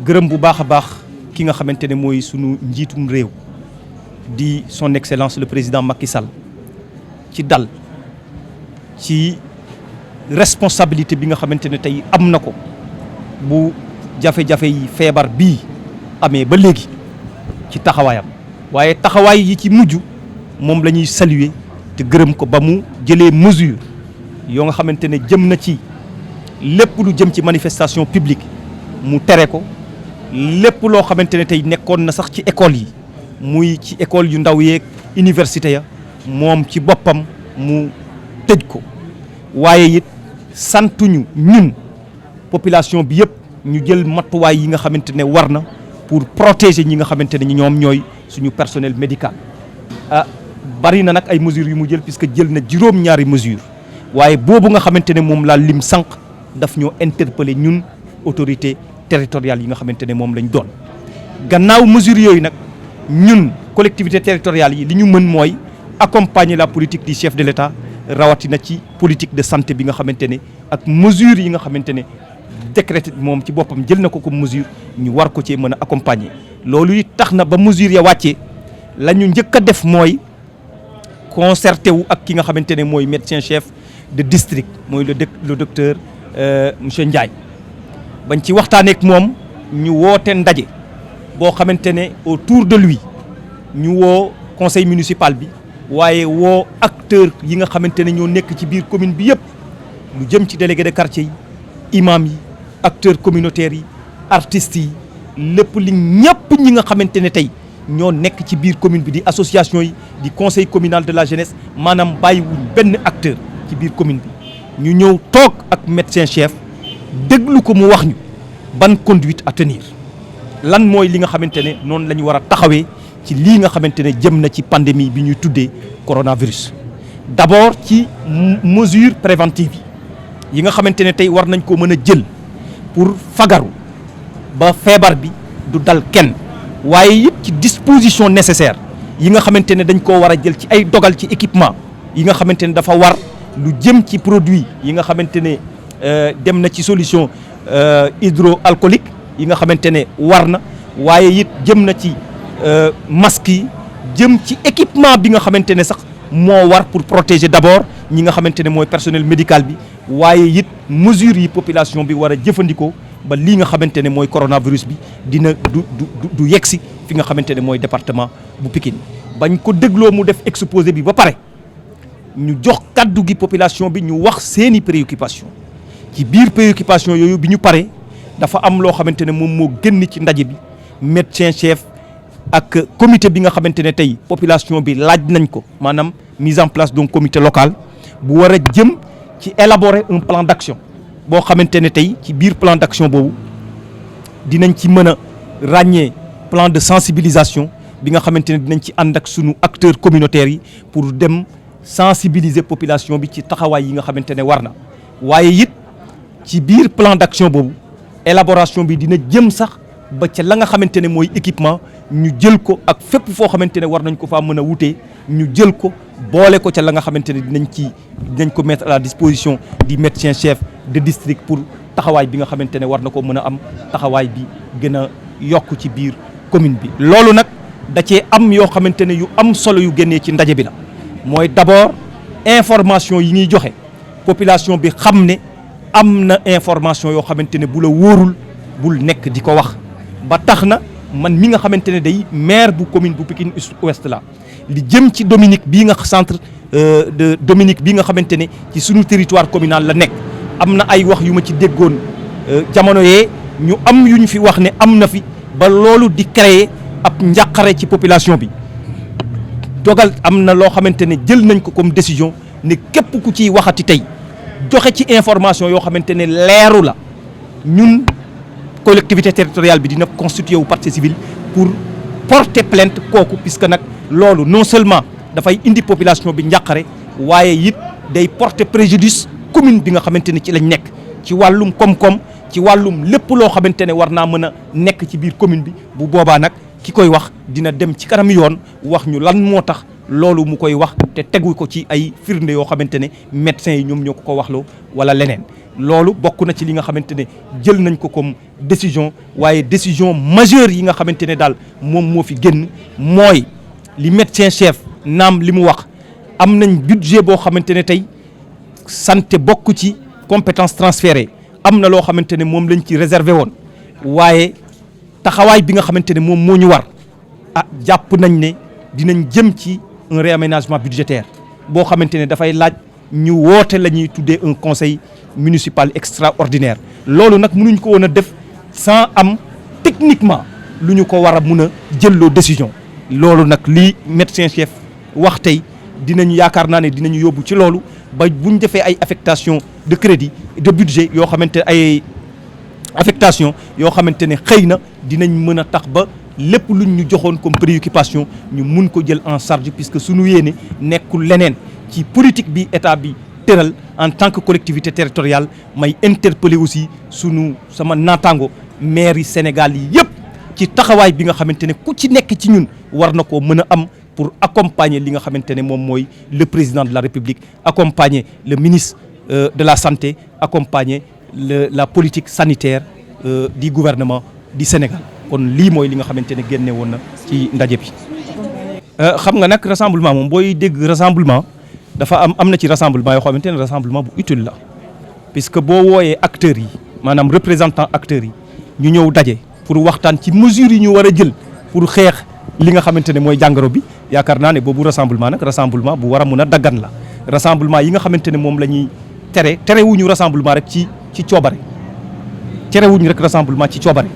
gërëm bu baax a baax ki nga xamante ne mooy sunu njiitum réew di son excellence le président Macky Sall ci dal ci responsabilité bi nga xamante ne tey am na ko bu jafe-jafe yi feebar bii amee ba léegi ci taxawaayam waaye taxawaay yi ci mujj moom la ñuy saluer te gërëm ko ba mu jëlee mesure yoo nga xamante ne jëm na ci lépp lu jëm ci manifestation publique mu tere ko lépp loo xamante ne tey nekkoon na sax ci école yi muy ci école yu ndaw yeeg université ya moom ci boppam mu tëj ko waaye it santuñu ñun population bi yëpp ñu jël matuwaay yi nga xamante ne war na pour protéger ñi nga xamante ne ñoom ñooy suñu personnel médical. Bari na nag ay mesures yu mu jël puisque jël na juróom-ñaari mesures waaye boobu nga xamante ne moom laa lim sànq daf ñoo interpeller ñun autorité territoriales yi nga xamante ne moom lañ doon. gannaaw mesures yooyu nag ñun collectivités territoriales yi li ñu mën mooy accompagner la politique du chef de l'État rawatina ci politique de santé bi nga xamante ne ak mesures yi nga xamante ne décret moom ci boppam jël na ko comme mesure ñu war ko cee mën a accompagner. loolu it tax na ba mesures ya wàccee la ñu njëkk a def mooy concerté wu ak ki nga xamante ne mooy médecin chef de district mooy le docteur monsieur Ndiaye. bañ ci waxtaaneek moom ñu woote ndaje boo xamante ne autour de lui ñu woo conseil municipal bi waaye woo acteurs yi nga xamante ne ñoo nekk ci biir commune bi yëpp lu jëm ci délégué de quartier yi imam yi acteurs communautaires yi artistes yi lépp li ñëpp ñi nga xamante ne tey ñoo nekk ci biir commune bi di association yi di conseil communal de la jeunesse maanaam bàyyiwuñ benn acteur ci biir commune bi ñu ñëw toog ak médecin chef déglu ko mu wax ñu ban conduite à tenir lan mooy li nga xamante ne noonu la ñu war a taxawee ci lii nga xamante ne jëm na ci pandémie bi ñuy tuddee coronavirus. d'abord ci mesure préventive yi nga xamante ne tey war nañ ko mën a jël pour fagaru ba feebar bi du dal kenn waaye it ci disposition nécessaire yi nga xamante ne dañ koo war a jël ci ay dogal ci équipement yi nga xamante ne dafa war lu jëm ci produit yi nga xamante ne dem na ci solution hydroalcoolique yi nga xamante ne war na waaye it jëm na ci masque yi jëm ci équipement bi nga xamante ne sax moo war pour protéger d'abord ñi nga xamante ne mooy personnel médical bi waaye it mesures yi population bi war a jëfandikoo ba lii nga xamante ne mooy coronavirus bi dina du yegsi fi nga xamante ne mooy département bu Pikine. bañ ko dégloo mu def exposé bi ba pare ñu jox kaddu gi population bi ñu wax seeni préoccupation ci biir préoccupation yooyu bi ñu paree dafa am loo xamante ne moom moo génn ci ndaje bi médecin chef ak comité bi nga xamante ne tey population bi laaj nañ ko maanaam mise en place d'un comité local bu war a jëm ci élaborer un plan d'action boo xamante ne tey ci biir plan d'action boobu dinañ ci mën a ràññee plan de sensibilisation bi nga xamante ne dinañ ci ànd ak sunu acteurs communautaires yi pour dem sensibiliser population bi ci taxawaay yi nga xamante ne war na waaye it ci biir plan d'action boobu élaboration bi dina jëm sax ba ca la nga xamante ne mooy équipement ñu jël ko ak fépp foo xamante ne war nañ ko faa mën a wutee ñu jël ko boole ko ca la nga xamante ne dinañ ko mettre à la disposition du médecin chef de district pour taxawaay bi nga xamante ne war na ko mën a am taxawaay bi gën a yokk ci biir commune bi. loolu nag da cee am yoo xamante ne yu am solo yu génnee ci ndaje bi la mooy d'abord information yi ñuy joxe population bi xam ne am na information yoo xamante ne bu la wóorul bul nekk di ko wax ba tax na man mi nga xamante ne day maire bu commune bu Pikine Ouest la li jëm ci Dominique bii nga centre de Dominique bii nga xamante ne ci sunu territoire communal la nekk am na ay wax yu ma ci déggoon jamono yee ñu am yu ñu fi wax ne am na fi ba loolu di créer ab njàqare ci population bi dogal am na loo xamante ne jël nañ ko comme décision ne képp ku ciy waxati tey joxe ci information yoo xamante ne leeru la ñun collectivité territoriale bi dina constituer wu partie civile pour porter plainte kooku puisque nag loolu non seulement dafay indi population bi njàqare waaye it day porter préjudice commune bi nga xamante ne ci lañ nekk ci wàllum koom-koom ci wàllum lépp loo xamante ne war naa mën a nekk ci biir commune bi bu boobaa nag ki koy wax dina dem ci kanam yoon wax ñu lan moo tax loolu mu koy wax te tegu ko ci ay firnde yoo xamante ne médecins yi ñoom ñoo ko waxloo wala leneen loolu bokk na ci li nga xamante ne jël nañ ko comme décision waaye décision majeure yi nga xamante ne daal moom moo fi génn mooy li médecin chef naam li mu wax am nañ budget boo xamante ne tey santé bokk ci compétence transférée am na loo xamante ne moom lañ ci réservé woon waaye taxawaay bi nga xamante ne moom moo ñu war jàpp nañ ne dinañ jëm ci un réaménagement budgétaire boo xamante ne dafay laaj ñu woote la ñuy tuddee un conseil municipal extraordinaire loolu nag mënuñ ko woon a def sans am techniquement lu ñu ko war a mun a jëlloo décision loolu nag lii médecin chef wax tey dinañu yaakaar naa ne dinañu yóbbu ci loolu ba buñ defee ay affectation de crédit de budget yoo xamante ne ay affectation yoo xamante ne xëy na dinañ mën a tax ba lépp luñ ñu joxoon comme préoccupation ñu mun ko jël en charge puisque suñu yéene nekkul leneen ci politique bi état bi tëral en tant que collectivité territoriale may interpeller aussi sama naataango maire yi Sénégal yi yëpp ci taxawaay bi nga xamante ne ku ci nekk ci ñun war na koo mën a am pour accompagner li nga xamante ne moom mooy le président de la République accompagner le ministre de la santé accompagner la politique sanitaire du gouvernement du Sénégal kon lii mooy li nga xamante ne génne woon na ci ndaje bi. xam nga nag rassemblement moom booy dégg rassemblement dafa am na ci rassemblement yoo xamante ne rassemblement bu utile la puisque boo wooyee acteurs yi maanaam représentant acteurs yi ñu ñëw daje pour waxtaan ci mesures yi ñu war a jël pour xeex li nga xamante ne mooy jàngoro bi yaakaar naa ne boobu rassemblement nag rassemblement bu war a mun a daggan la rassemblement yi nga xamante ne moom la ñuy terewuñu rassemblement rek ci coobare terewuñu rek rassemblement ci coobare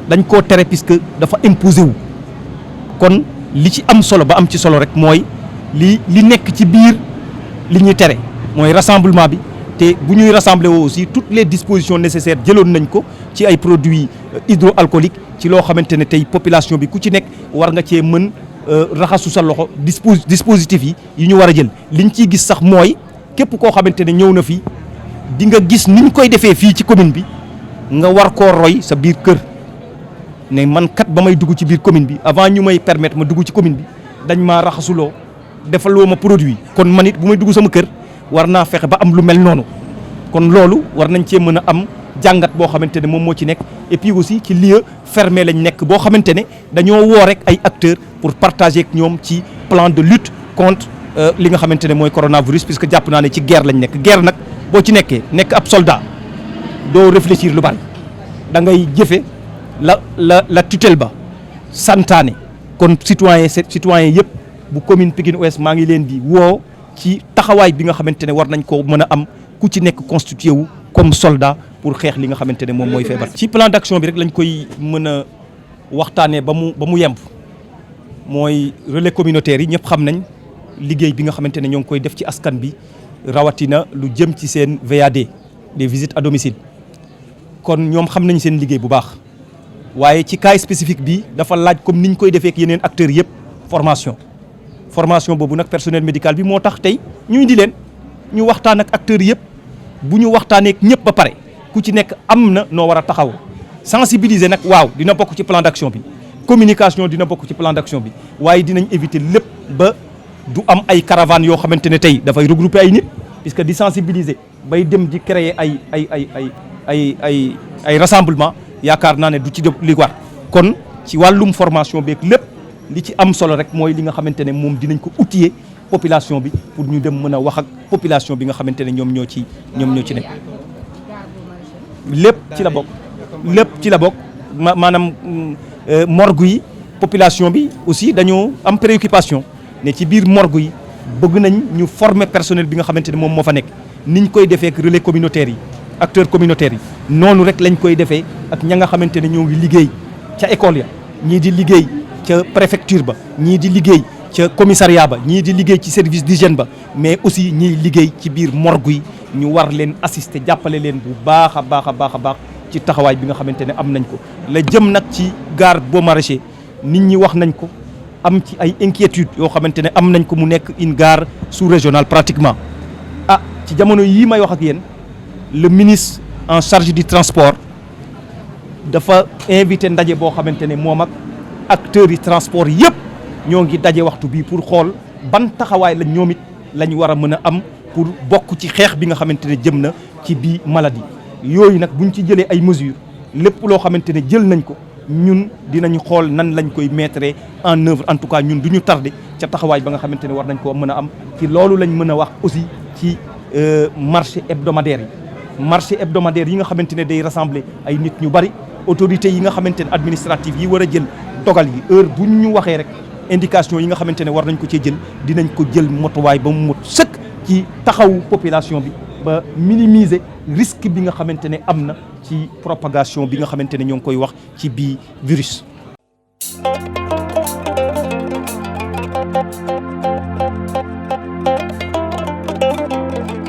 dañ koo tere puisque dafa imposé wu kon li ci am solo ba am ci solo rek mooy li nekk ci biir li ñuy tere mooy rassemblement bi te bu ñuy rassembler woo aussi toutes les dispositions nécessaires jëloon nañ ko ci ay produits hydroalcooliques ci loo xamante ne tey population bi ku ci nekk war nga cee mën raxasu sa loxo dispositif yi ñu war a jël liñ ciy gis sax mooy képp koo xamante ne ñëw na fii di nga gis niñ koy defee fii ci commune bi nga war koo roy sa biir kër ne man kat ba may dugg ci biir commune bi avant ñu may permettre ma dugg ci commune bi dañ maa raxasuloo defaloo ma produit kon man it bu may dugg sama kër war naa fexe ba am lu mel noonu kon loolu war nañ cee mën a am jàngat boo xamante ne moom moo ci nekk et puis aussi ci lieu fermé lañ nekk boo xamante ne dañoo woo rek ay acteurs pour partager ak ñoom ci plan de lutte contre li nga xamante ne mooy coronavirus puisque jàpp naa ne ci guerre lañ nekk guerre nag boo ci nekkee nekk ab soldat doo réfléchir lu bari da ngay jëfe la tutelle ba santaane kon citoyen yëpp bu commune Pikine Ouest maa ngi leen di woo ci taxawaay bi nga xamante ne war nañ ko mën a am ku ci nekk constitué wu comme soldat pour xeex li nga xamante ne moom mooy feebar. ci plan d'action bi rek lañ koy mën a waxtaanee ba mu yemb mooy relais communautaire yi ñëpp xam nañ liggéey bi nga xamante ne ñoo ngi koy def ci askan bi rawatina lu jëm ci seen VAD des visites à domicile kon ñoom xam nañ seen liggéey bu baax waaye ci cas spécifique bi dafa laaj comme niñ koy defee ak yeneen acteurs yëpp formation boobu nag personnel médical bi moo tax tey ñu indi leen ñu waxtaan ak acteurs yëpp bu ñu waxtaanee ak ñëpp ba pare ku ci nekk am na noo war a taxaw sensibiliser nag waaw dina bokk ci plan d'action bi communication dina bokk ci plan d'action bi waaye dinañ éviter lépp ba du am ay caravanes yoo xamante ne tey dafay regrouper ay nit puisque di sensibiliser bay dem di créer ay rassemblement yaakaar naa ne du ci li war kon ci wàllum formation beeg lépp li ci am solo rek mooy li nga xamante ne moom dinañ ko outiller population bi pour ñu dem mën a wax ak population bi nga xamante ne ñoom ñoo ci nekk lépp ci la bokk maanaam morgue yi population bi aussi dañoo am préoccupation ne ci biir morgue yi bëgg nañ ñu former personnel bi nga xamante ne moom moo fa nekk niñ koy defee ak relais communautaires yi acteurs communautaires yi noonu rek lañ koy defee ak ña nga xamante ne ñoo ngi liggéey ca école ya ñii di liggéey ca préfecture ba ñii di liggéey ca commissariat ba ñii di liggéey ci service d'hygiène ba mais aussi ñiy liggéey ci biir morgue yi ñu war leen assister jàppale leen bu baax a baax ci taxawaay bi nga xamante ne am nañ ko la jëm nag ci gare Baux Maraîchers nit ñi wax nañ ko am ci ay inquiétudes yoo xamante ne am nañ ko mu nekk une gare sous-régionale pratiquement ci jamono yii may wax ak yéen le ministre en charge du transport dafa invité ndaje boo xamante ne moom ak acteurs yi transport yëpp ñoo ngi daje waxtu bii pour xool ban taxawaay la ñoom it lañ war a mën a am pour bokk ci xeex bi nga xamante ne jëm na ci bii maladie yooyu nag buñ ci jëlee ay mesures lépp loo xamante ne jël nañ ko ñun dinañ xool nan lañ koy mettre en œuvre en tout cas ñun du ñu tardé ca taxawaay ba nga xamante ne war nañ koo mën a am ci loolu lañ mën a wax aussi ci marché hebdomadaire yi nga xamante ne day rassembler ay nit ñu bari autorités yi nga xamante ne administrative yi war a jël dogal yi heure bu ñu waxee rek indication yi nga xamante ne war nañ ko cee jël dinañ ko jël motuwaay ba mu mot sëkk ci taxawu population bi ba minimiser risque bi nga xamante ne am na ci propagation bi nga xamante ne ñoo ngi koy wax ci bii virus.